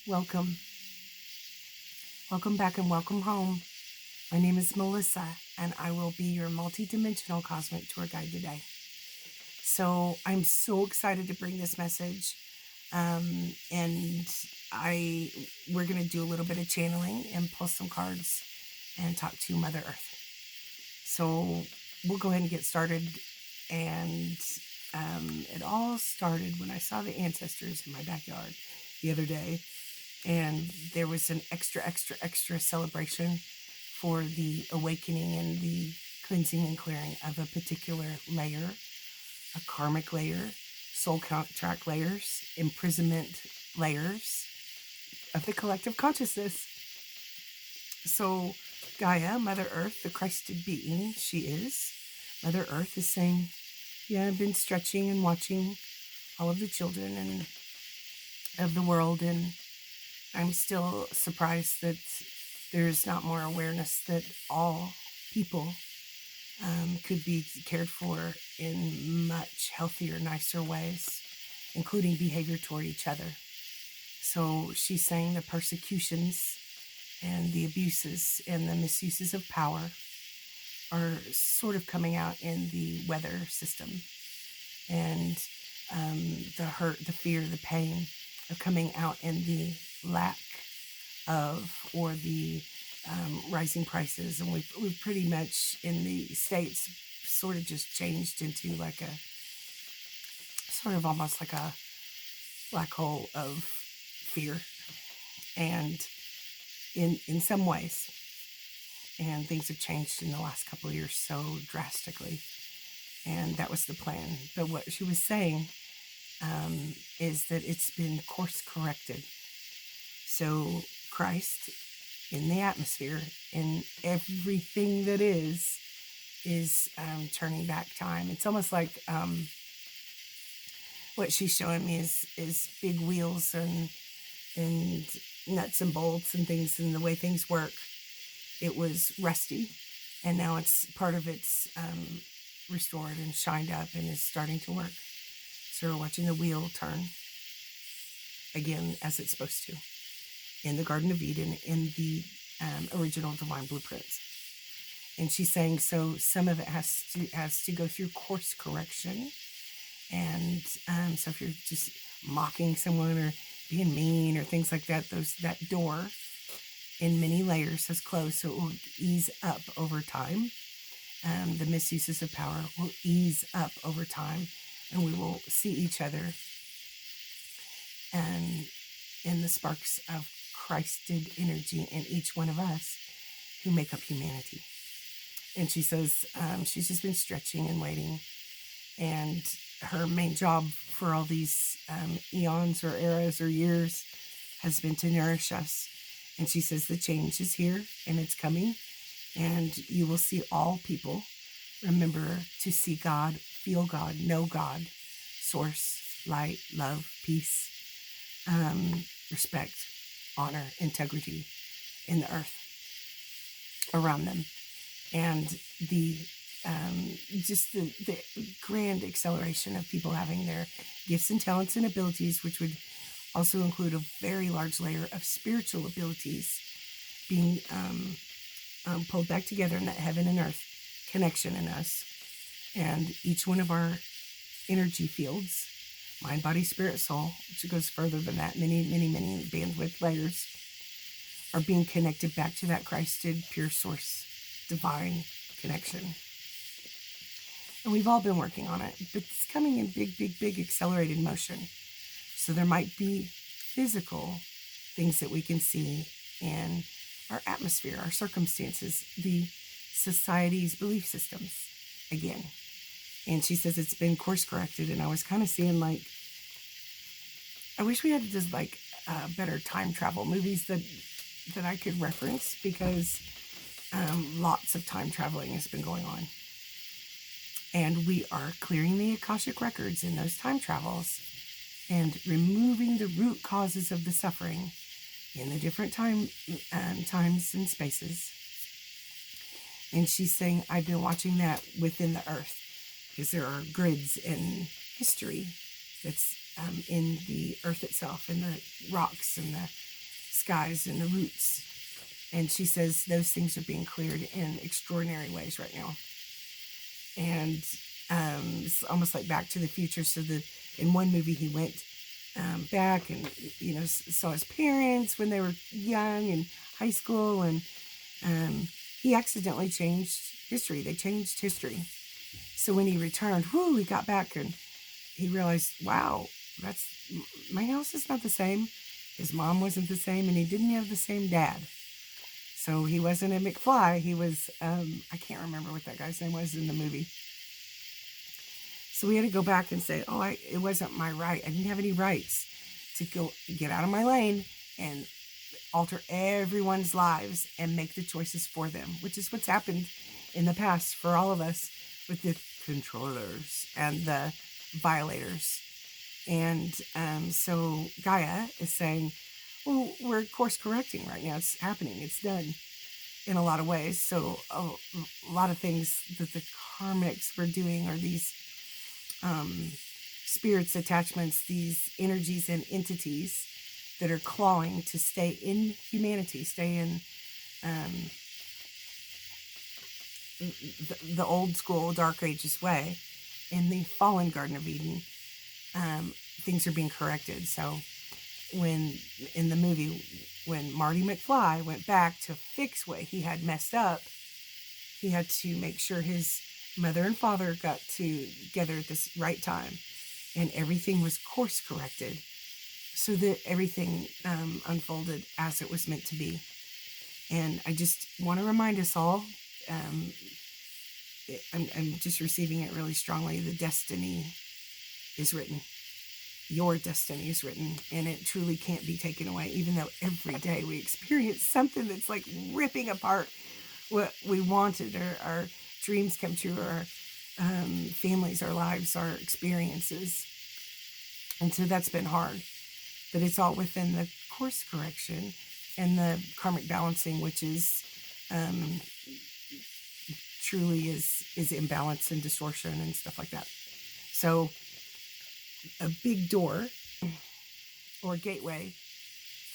Welcome. Welcome back and welcome home. My name is Melissa, and I will be your multidimensional cosmic tour guide today. So I'm so excited to bring this message, and we're going to do a little bit of channeling and pull some cards and talk to Mother Earth. So we'll go ahead and get started. And it all started when I saw the ancestors in my backyard the other day. And there was an extra celebration for the awakening and the cleansing and clearing of a particular layer, a karmic layer, soul contract layers, imprisonment layers of the collective consciousness. So Gaia, Mother Earth, the Christed being she is, Mother Earth is saying, yeah, I've been stretching and watching all of the children and of the world, and I'm still surprised that there's not more awareness that all people could be cared for in much healthier, nicer ways, including behavior toward each other. So she's saying the persecutions and the abuses and the misuses of power are sort of coming out in the weather system, and the hurt, the fear, the pain are coming out in the lack of, or the rising prices. And we've pretty much in the States sort of just changed into like a sort of almost like a black hole of fear, and in some ways, and things have changed in the last couple of years so drastically, and that was the plan. But what she was saying is that it's been course corrected. So Christ in the atmosphere, in everything that is turning back time. It's almost like what she's showing me is big wheels and nuts and bolts and things, and the way things work. It was rusty, and now it's part of it's restored and shined up and is starting to work. So we're watching the wheel turn again as it's supposed to in the Garden of Eden, in the original divine blueprints. And she's saying, so some of it has to go through course correction. And so if you're just mocking someone or being mean or things like that, that door in many layers has closed, so it will ease up over time. The misuses of power will ease up over time, and we will see each other and in the sparks of Christed energy in each one of us who make up humanity. And she says she's just been stretching and waiting, and her main job for all these eons or eras or years has been to nourish us. And she says the change is here and it's coming, and you will see all people remember to see God, feel God, know God, source, light, love, peace, respect, honor, integrity in the earth around them. And the just the grand acceleration of people having their gifts and talents and abilities, which would also include a very large layer of spiritual abilities being pulled back together in that heaven and earth connection in us. And each one of our energy fields, mind, body, spirit, soul, which goes further than that, many bandwidth layers, are being connected back to that Christed pure source divine connection. And we've all been working on it, but it's coming in big accelerated motion. So there might be physical things that we can see in our atmosphere, our circumstances, the society's belief systems again. And she says it's been course corrected. And I was kind of seeing, like, I wish we had just like better time travel movies that I could reference, because lots of time traveling has been going on. And we are clearing the Akashic records in those time travels and removing the root causes of the suffering in the different times and spaces. And she's saying, I've been watching that within the earth, because there are grids in history that's in the earth itself, and the rocks and the skies and the roots. And she says those things are being cleared in extraordinary ways right now. And it's almost like Back to the Future. So in one movie he went back and saw his parents when they were young in high school, and he accidentally changed history. They changed history. So when he returned, he got back and he realized, wow, my house is not the same. His mom wasn't the same, and he didn't have the same dad. So he wasn't a McFly. He was, I can't remember what that guy's name was in the movie. So we had to go back and say, it wasn't my right. I didn't have any rights to get out of my lane and alter everyone's lives and make the choices for them, which is what's happened in the past for all of us with the controllers and the violators. And so Gaia is saying, well, we're course correcting right now. It's happening. It's done in a lot of ways. So a lot of things that the karmics were doing are these spirits, attachments, these energies and entities that are clawing to stay in humanity, stay in the old school Dark Ages way. In the fallen Garden of Eden, things are being corrected. So when in the movie, when Marty McFly went back to fix what he had messed up, he had to make sure his mother and father got together at this right time, and everything was course corrected so that everything unfolded as it was meant to be. And I just want to remind us all, I'm just receiving it really strongly. The destiny is written. Your destiny is written, and it truly can't be taken away, even though every day we experience something that's like ripping apart what we wanted, or our dreams come true, or our families, our lives, our experiences. And so that's been hard, but it's all within the course correction and the karmic balancing, which is truly is imbalance and distortion and stuff like that. So a big door or gateway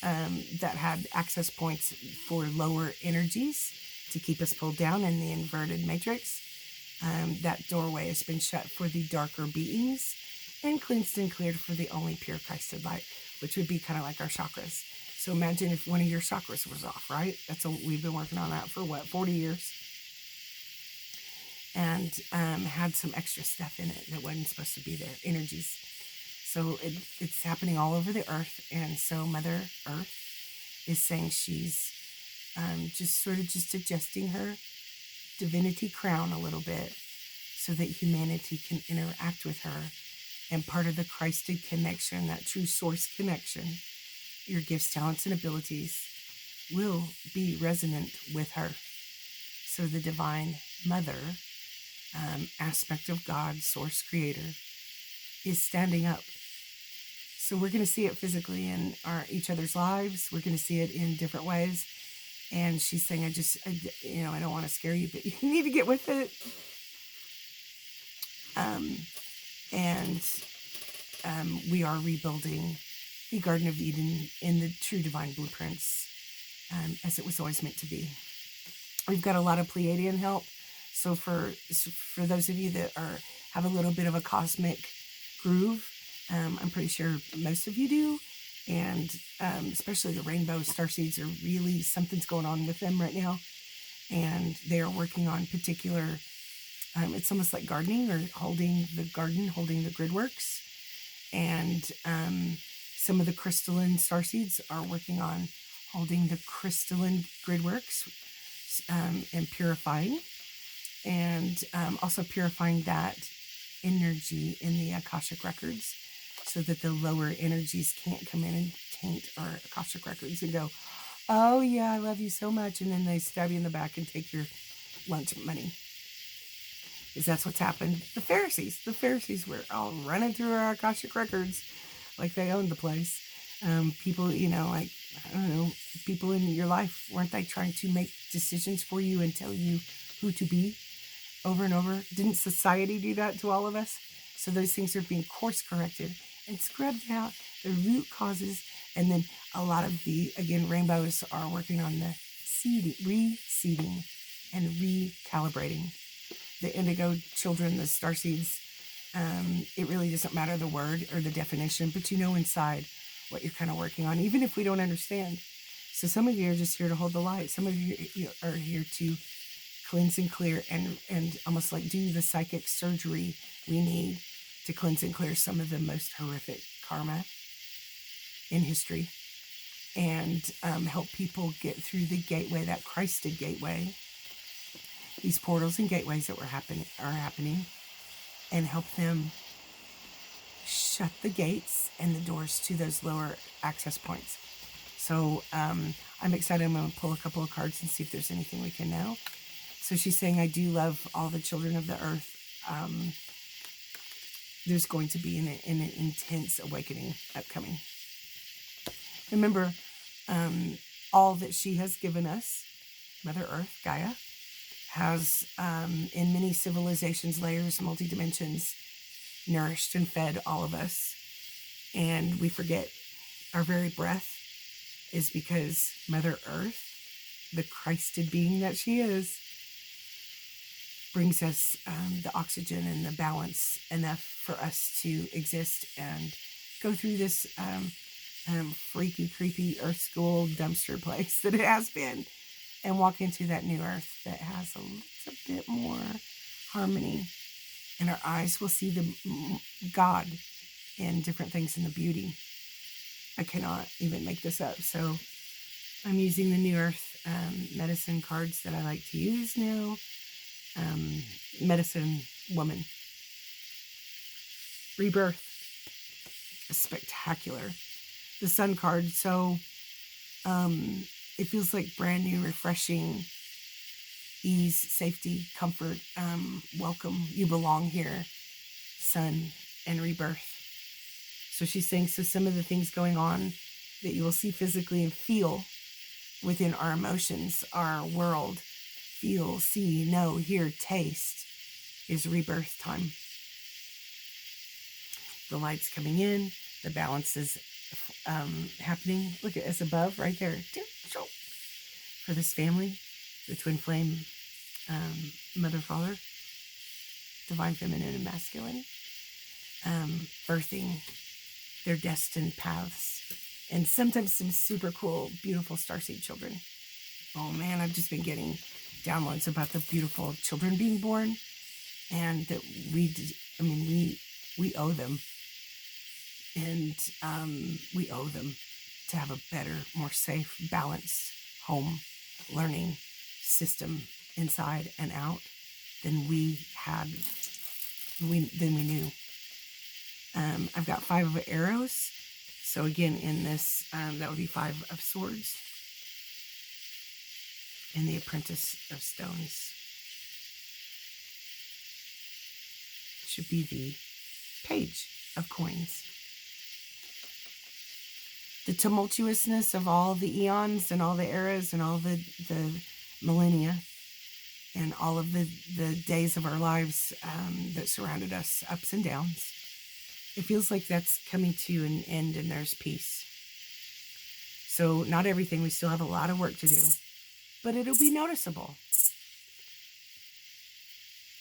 that had access points for lower energies to keep us pulled down in the inverted matrix, that doorway has been shut for the darker beings and cleansed and cleared for the only pure Christed light, which would be kind of like our chakras. So imagine if one of your chakras was off, right? We've been working on that for 40 years. And had some extra stuff in it that wasn't supposed to be there, energies. So it's happening all over the earth. And so Mother Earth is saying she's just adjusting her divinity crown a little bit so that humanity can interact with her. And part of the Christed connection, that true source connection, your gifts, talents, and abilities will be resonant with her. So the Divine Mother aspect of God, source creator, is standing up. So we're going to see it physically in each other's lives. We're going to see it in different ways. And she's saying, I don't want to scare you, but you need to get with it. We are rebuilding the Garden of Eden in the true divine blueprints, as it was always meant to be. We've got a lot of Pleiadian help. So for those of you that have a little bit of a cosmic groove, I'm pretty sure most of you do, and especially the rainbow starseeds are really, something's going on with them right now, and they are working on particular, it's almost like gardening, or holding the garden, holding the grid works, and some of the crystalline starseeds are working on holding the crystalline grid works, and purifying. And also purifying that energy in the Akashic records so that the lower energies can't come in and taint our Akashic records and go, oh yeah, I love you so much. And then they stab you in the back and take your lunch money. Because that's what's happened. The Pharisees were all running through our Akashic records like they owned the place. People, people in your life, weren't they trying to make decisions for you and tell you who to be over and over? Didn't society do that to all of us? So those things are being course corrected and scrubbed out, the root causes And then a lot of the, again, rainbows are working on the reseeding and recalibrating. The indigo children, the starseeds, it really doesn't matter the word or the definition, but you know inside what you're kind of working on, even if we don't understand. So some of you are just here to hold the light. Some of you are here to cleanse and clear and almost like do the psychic surgery we need to cleanse and clear some of the most horrific karma in history, and help people get through the gateway, that Christed gateway, these portals and gateways that are happening, and help them shut the gates and the doors to those lower access points. So I'm excited. I'm going to pull a couple of cards and see if there's anything we can know. So she's saying, I do love all the children of the earth. There's going to be an intense awakening upcoming. Remember, all that she has given us, Mother Earth, Gaia, has, in many civilizations, layers, multi-dimensions, nourished and fed all of us. And we forget our very breath is because Mother Earth, the Christed being that she is, brings us the oxygen and the balance enough for us to exist and go through this freaky, creepy earth school dumpster place that it has been, and walk into that new earth that has a little bit more harmony. And our eyes will see the God in different things in the beauty. I cannot even make this up. So I'm using the new earth medicine cards that I like to use now. Medicine woman. Rebirth. Spectacular. The sun card. So it feels like brand new, refreshing, ease, safety, comfort, welcome. You belong here. Sun and rebirth. So she's saying, so some of the things going on that you will see physically and feel within our emotions, our world, feel, see, know, hear, taste, is rebirth time. The light's coming in, the balance is happening. Look at us above, right there. For this family, the twin flame, mother, father, divine feminine and masculine, birthing their destined paths, and sometimes some super cool, beautiful starseed children. Oh man, I've just been getting downloads about the beautiful children being born, and that we owe them, and we owe them to have a better, more safe, balanced home learning system inside and out than we knew. I've got 5 of arrows. So again, in this, that would be 5 of swords. And the apprentice of stones should be the page of coins. The tumultuousness of all the eons and all the eras and all the millennia and all of the days of our lives that surrounded us, ups and downs. It feels like that's coming to an end and there's peace. So not everything, we still have a lot of work to do, but it'll be noticeable.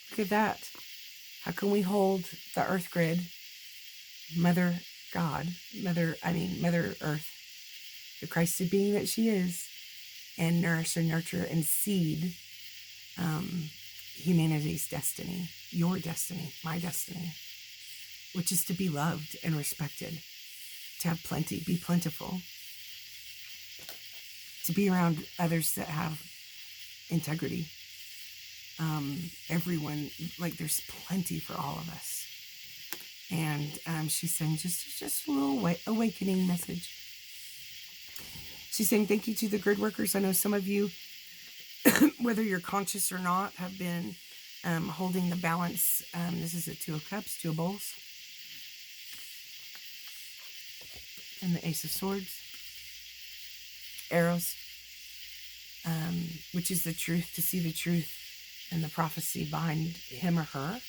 Look at that. How can we hold the earth grid, Mother Earth, the Christed being that she is, and nourish and nurture and seed humanity's destiny, your destiny, my destiny, which is to be loved and respected, to have plenty, be plentiful, to be around others that have integrity. Everyone, like there's plenty for all of us. And she's saying just a little awakening message. She's saying thank you to the grid workers. I know some of you, whether you're conscious or not, have been holding the balance. This is a 2 of Cups, 2 of Bowls, and the Ace of Swords. Arrows, which is the truth, to see the truth and the prophecy behind him or her,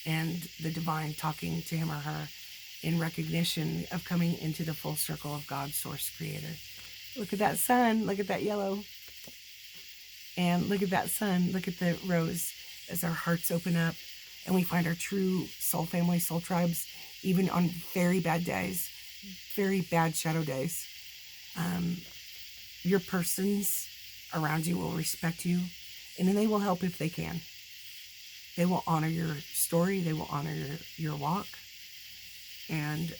and the divine talking to him or her in recognition of coming into the full circle of God, source, creator. Look at that sun. Look at that yellow. And look at that sun. Look at the rose as our hearts open up and we find our true soul family, soul tribes, even on very bad days, very bad shadow days. Your persons around you will respect you, and then they will help if they can. They will honor your story. They will honor your walk and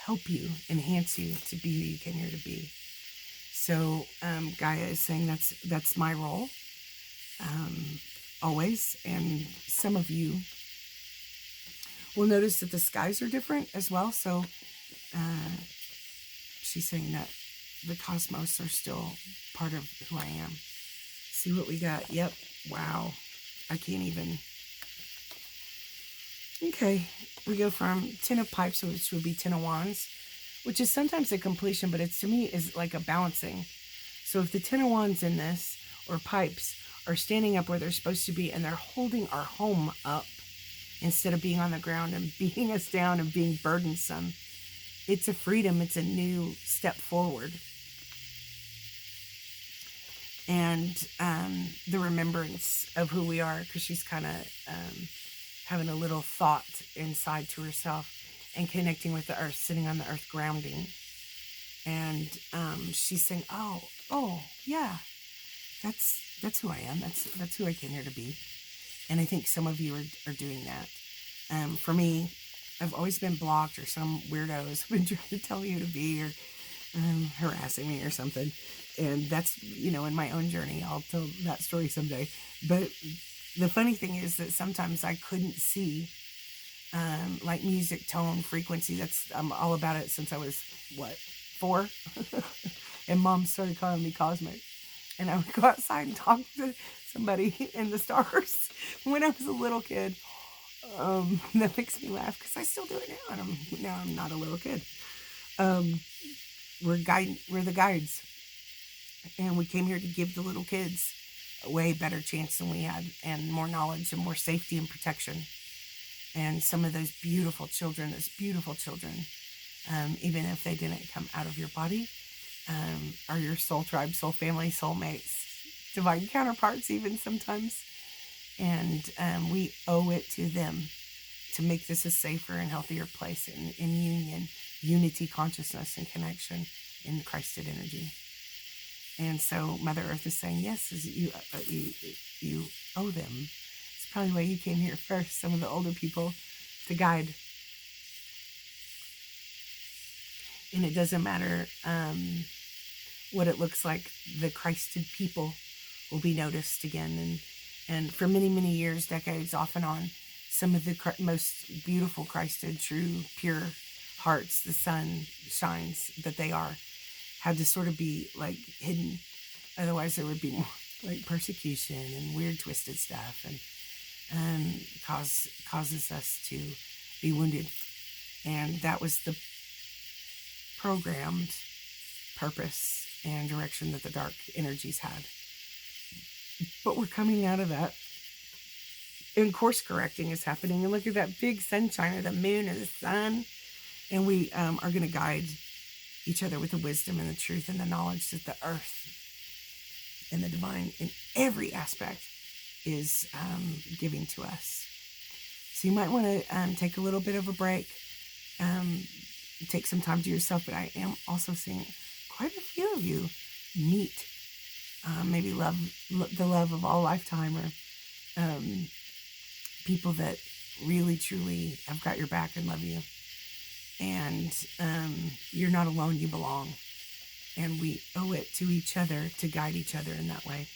help you, enhance you to be who you came here to be. So Gaia is saying that's my role always. And some of you will notice that the skies are different as well. So she's saying that the cosmos are still part of who I am. See what we got? Yep. Wow. I can't even. Okay. We go from 10 of pipes, which would be 10 of wands, which is sometimes a completion, but it's, to me, is like a balancing. So if the 10 of wands in this, or pipes, are standing up where they're supposed to be, and they're holding our home up instead of being on the ground and beating us down and being burdensome, it's a freedom. It's a new step forward. And the remembrance of who we are, because she's kind of having a little thought inside to herself and connecting with the earth, sitting on the earth, grounding. And she's saying, oh, yeah, that's who I am. That's who I came here to be. And I think some of you are doing that. For me, I've always been blocked, or some weirdos have been trying to tell me who to be, or harassing me or something. And that's, in my own journey, I'll tell that story someday. But the funny thing is that sometimes I couldn't see, like music, tone, frequency. I'm all about it since I was, 4? And Mom started calling me cosmic. And I would go outside and talk to somebody in the stars when I was a little kid. That makes me laugh because I still do it now. And now I'm not a little kid. We're the guides. And we came here to give the little kids a way better chance than we had, and more knowledge and more safety and protection. And some of those beautiful children, even if they didn't come out of your body, are your soul tribe, soul family, soulmates, divine counterparts even sometimes. And we owe it to them to make this a safer and healthier place in union, unity, consciousness, and connection in Christed energy. And so Mother Earth is saying, yes, you owe them. It's probably why you came here first, some of the older people, to guide. And it doesn't matter what it looks like. The Christed people will be noticed again. And for many, many years, decades, off and on, some of the most beautiful Christed, true, pure hearts, the sun shines that they are, had to sort of be like hidden. Otherwise there would be more like persecution and weird twisted stuff, and causes us to be wounded. And that was the programmed purpose and direction that the dark energies had. But we're coming out of that, and course correcting is happening. And look at that big sunshine, or the moon, or the sun. And we are going to guide each other with the wisdom and the truth and the knowledge that the earth and the divine in every aspect is giving to us. So you might want to take a little bit of a break, take some time to yourself. But I am also seeing quite a few of you meet maybe the love of all lifetime, or people that really truly have got your back and love you. And you're not alone, you belong. And we owe it to each other to guide each other in that way.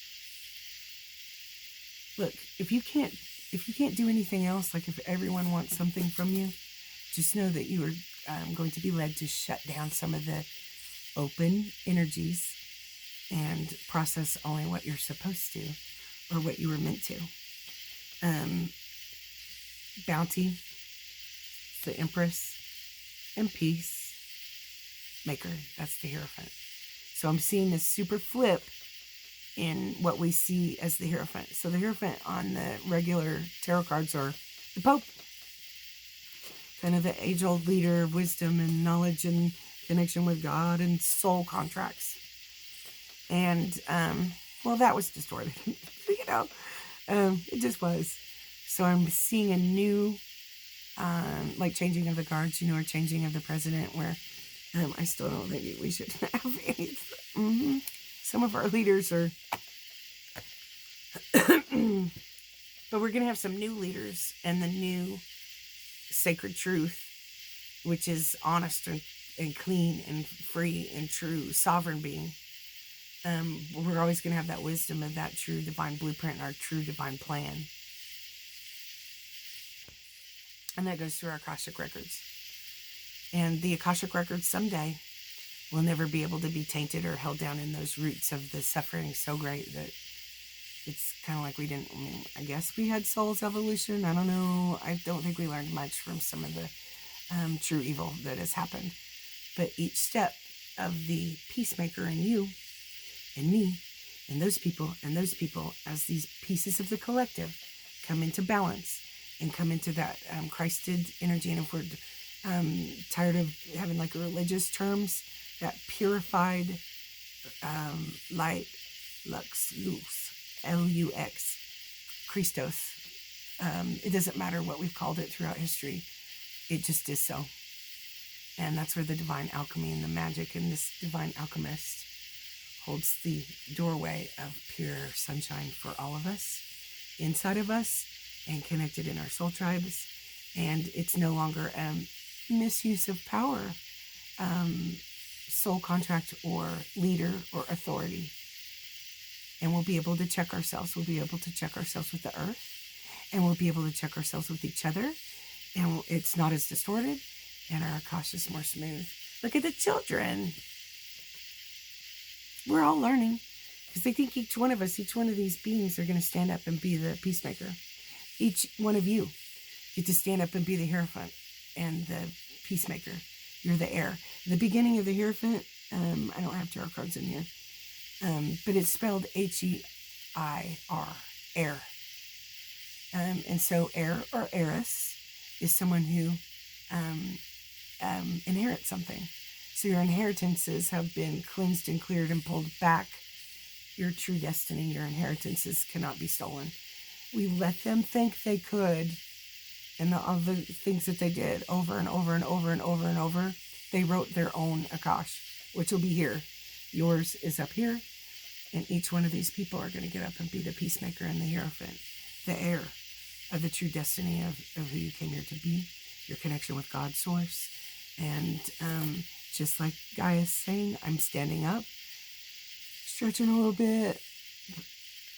Look, if you can't do anything else, like if everyone wants something from you, just know that you are going to be led to shut down some of the open energies and process only what you're supposed to, or what you were meant to. Bounty, the Empress, and peace maker, that's the Hierophant. So I'm seeing this super flip in what we see as the Hierophant. So the Hierophant on the regular tarot cards are the Pope, kind of the age-old leader of wisdom and knowledge and connection with God and soul contracts. And, well, that was distorted, it just was. So I'm seeing a new, like changing of the guards, or changing of the president, where I still don't think we should have any. Some of our leaders are, but we're going to have some new leaders, and the new sacred truth, which is honest and clean and free and true, sovereign being. We're always going to have that wisdom of that true divine blueprint and our true divine plan. And that goes through our Akashic records. And the Akashic records someday will never be able to be tainted or held down in those roots of the suffering so great that it's kind of like we didn't, I guess we had soul's evolution. I don't know. I don't think we learned much from some of the true evil that has happened. But each step of the peacemaker in you and me and those people, as these pieces of the collective come into balance and come into that Christed energy. And if we're tired of having like religious terms, that purified light, lux, Lux, Christos. It doesn't matter what we've called it throughout history. It just is so. And that's where the divine alchemy and the magic and this divine alchemist holds the doorway of pure sunshine for all of us, inside of us, and connected in our soul tribes. And it's no longer misuse of power, soul contract, or leader, or authority. And we'll be able to check ourselves. We'll be able to check ourselves with the earth. And we'll be able to check ourselves with each other. And it's not as distorted. And our Akasha is more smooth. Look at the children. We're all learning. Because they think each one of these beings are going to stand up and be the peacemaker. Each one of you get to stand up and be the Hierophant and the peacemaker. You're the heir. The beginning of the Hierophant, I don't have tarot cards in here. But it's spelled H-E-I-R, heir. And so heir or heiress is someone who inherits something. So your inheritances have been cleansed and cleared and pulled back. Your true destiny, your inheritances cannot be stolen. We let them think they could, and all the things that they did over and over and over and over and over, they wrote their own Akash, which will be here. Yours is up here. And each one of these people are going to get up and be the peacemaker and the Hierophant, the heir of the true destiny of who you came here to be, your connection with God's source. And just like Gaia is saying, I'm standing up, stretching a little bit,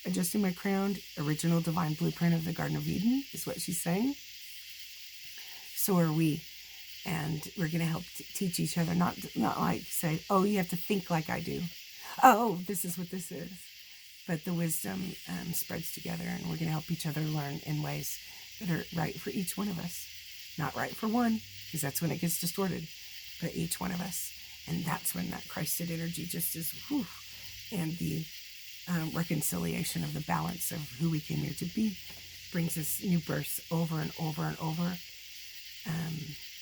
adjusting my crown. Original divine blueprint of the Garden of Eden is what she's saying. So are we. And we're going to help teach each other, not like say, oh, you have to think like I do. Oh, this is what this is. But the wisdom spreads together, and we're going to help each other learn in ways that are right for each one of us. Not right for one, because that's when it gets distorted, but each one of us. And that's when that Christed energy just is, whew, and the reconciliation of the balance of who we came here to be brings us new births over and over and over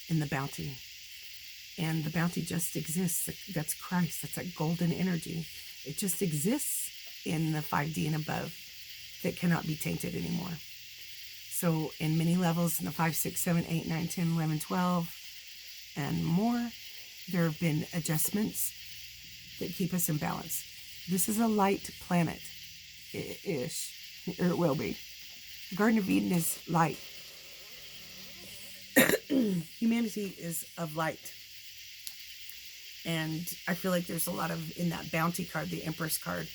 in the bounty. And the bounty just exists. That's Christ. That's that golden energy. It just exists in the 5D and above that cannot be tainted anymore. So in many levels, in the 5, 6, 7, 8, 9, 10, 11, 12, and more, there have been adjustments that keep us in balance. This is a light planet-ish, or it will be. The Garden of Eden is light. Humanity is of light. And I feel like there's a lot of, in that bounty card, the Empress card,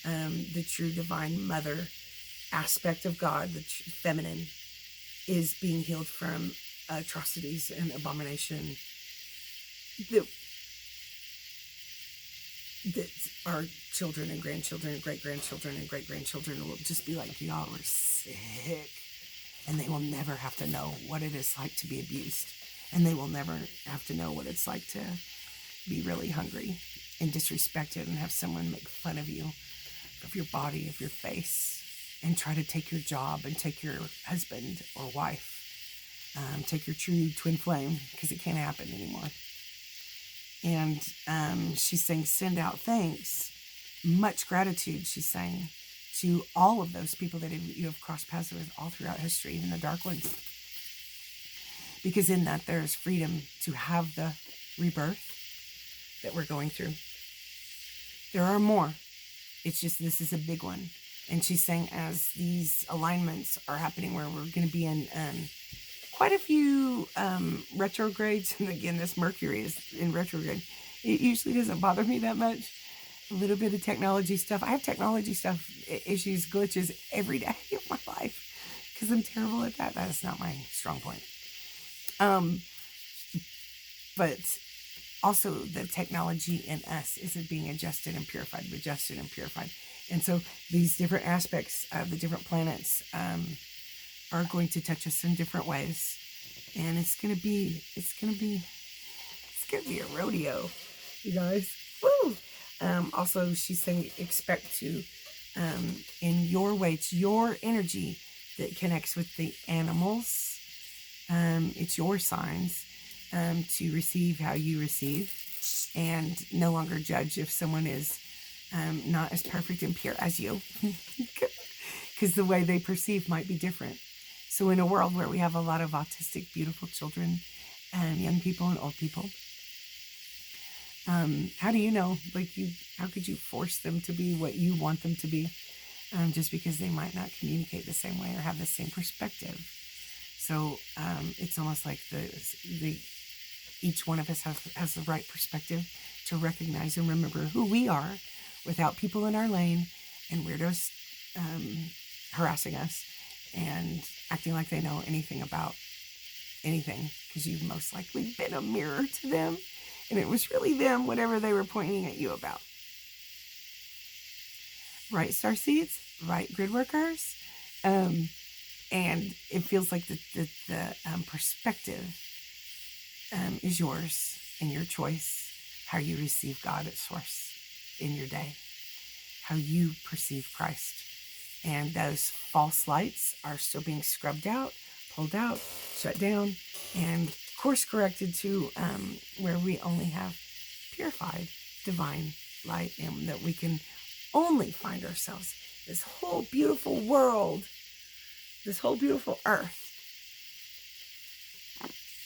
the true divine mother aspect of God, the feminine, is being healed from atrocities and abomination that our children and grandchildren and great-grandchildren and great-grandchildren will just be like, y'all are sick. And they will never have to know what it is like to be abused. And they will never have to know what it's like to be really hungry and disrespected and have someone make fun of you, of your body, of your face, and try to take your job and take your husband or wife. Take your true twin flame, because it can't happen anymore. And she's saying, send out thanks, much gratitude, she's saying, to all of those people that you have crossed paths with all throughout history, even the dark ones. Because in that, there's freedom to have the rebirth that we're going through. There are more. It's just, this is a big one. And she's saying, as these alignments are happening, where we're going to be in quite a few retrogrades, and again, this Mercury is in retrograde. It usually doesn't bother me that much. A little bit of technology stuff. I have technology stuff, issues, glitches every day of my life, because I'm terrible at that. That is not my strong point. But also the technology in us isn't being adjusted and purified, And so these different aspects of the different planets are going to touch us in different ways. And it's gonna be a rodeo, you guys. Woo! Also, she's saying, expect to, in your way, it's your energy that connects with the animals. It's your signs to receive how you receive, and no longer judge if someone is not as perfect and pure as you, because the way they perceive might be different. So in a world where we have a lot of autistic, beautiful children, young people and old people, how do you know? How could you force them to be what you want them to be, just because they might not communicate the same way or have the same perspective? So it's almost like each one of us has the right perspective to recognize and remember who we are, without people in our lane and weirdos harassing us and acting like they know anything about anything, because you've most likely been a mirror to them, and it was really them, whatever they were pointing at you about. Right, starseeds, right, grid workers, and it feels like the perspective is yours, and your choice, how you receive God at source in your day, how you perceive Christ. And those false lights are still being scrubbed out, pulled out, shut down, and course corrected to where we only have purified divine light, and that we can only find ourselves, this whole beautiful world, this whole beautiful earth,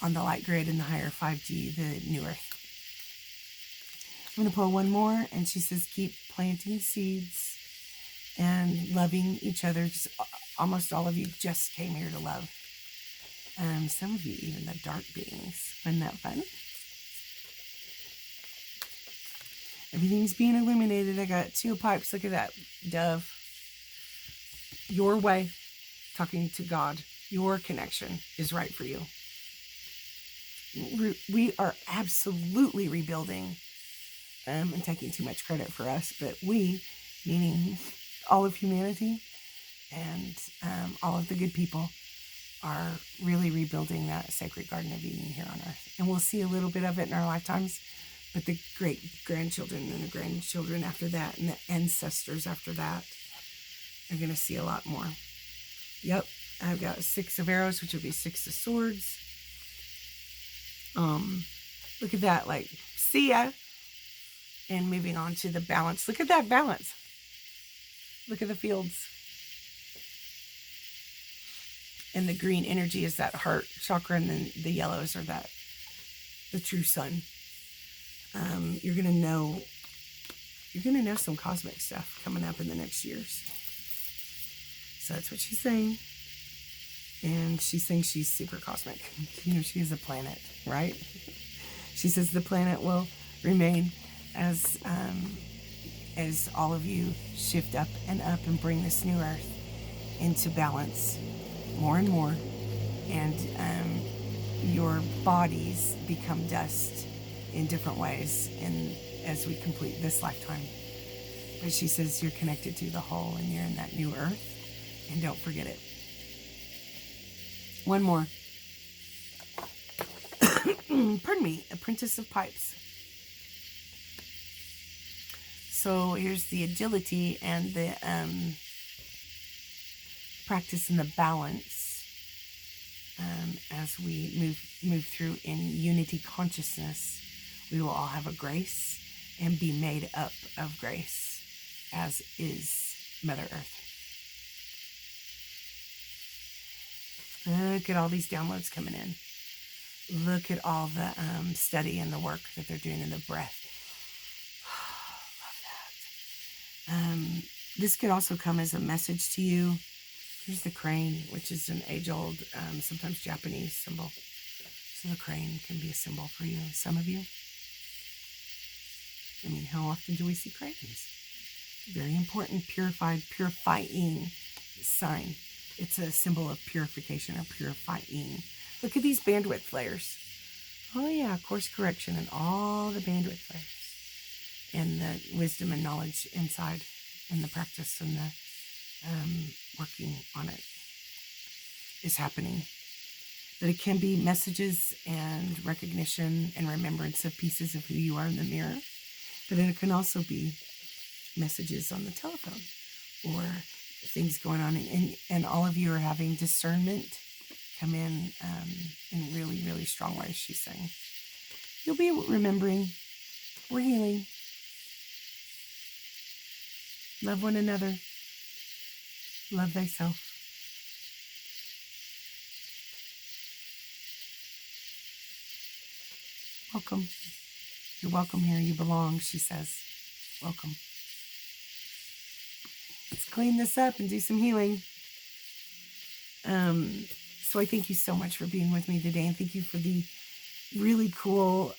on the light grid in the higher 5G, the new earth. I'm going to pull one more, and she says, keep planting seeds and loving each other. Almost all of you just came here to love. Some of you, even the dark beings. Isn't that fun? Everything's being illuminated. I got 2 pipes. Look at that, dove. Your way, talking to God, your connection is right for you. We are absolutely rebuilding, and taking too much credit for us, but we, meaning all of humanity and all of the good people, are really rebuilding that sacred Garden of Eden here on earth. And we'll see a little bit of it in our lifetimes, but the great-grandchildren and the grandchildren after that and the ancestors after that are going to see a lot more. Yep, I've got 6 of arrows, which would be 6 of swords. Look at that, like, see ya. And moving on to the balance. Look at that balance. Look at the fields. And the green energy is that heart chakra, and then the yellows are the true sun. You're gonna know some cosmic stuff coming up in the next years. So that's what she's saying. And she's saying she's super cosmic. You know, she is a planet, right? She says the planet will remain as all of you shift up and bring this new earth into balance more and more, and your bodies become dust in different ways, and as we complete this lifetime. But she says you're connected to the whole, and you're in that new earth, and don't forget it. One more. Pardon me, Apprentice of Pipes. So here's the agility and the practice and the balance as we move through in unity consciousness, we will all have a grace and be made up of grace, as is Mother Earth. Look at all these downloads coming in. Look at all the study and the work that they're doing in the breath. Love that. This could also come as a message to you. Here's the crane, which is an age-old, sometimes Japanese symbol. So the crane can be a symbol for you. Some of you. I mean, how often do we see cranes? Very important, purifying sign. It's a symbol of purification or purifying. Look at these bandwidth flares. Oh yeah, course correction and all the bandwidth flares. And the wisdom and knowledge inside and the practice and the working on it is happening. But it can be messages and recognition and remembrance of pieces of who you are in the mirror. But it can also be messages on the telephone or things going on. And all of you are having discernment come in really, really strong ways, she's saying. You'll be remembering. We're healing. Love one another. Love thyself. Welcome. You're welcome here. You belong, she says. Welcome. Let's clean this up and do some healing. So I thank you so much for being with me today, and thank you for the really cool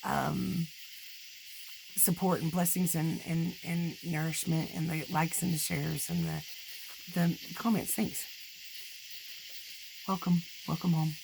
support and blessings and nourishment and the likes and the shares and the comments. Thanks. Welcome home.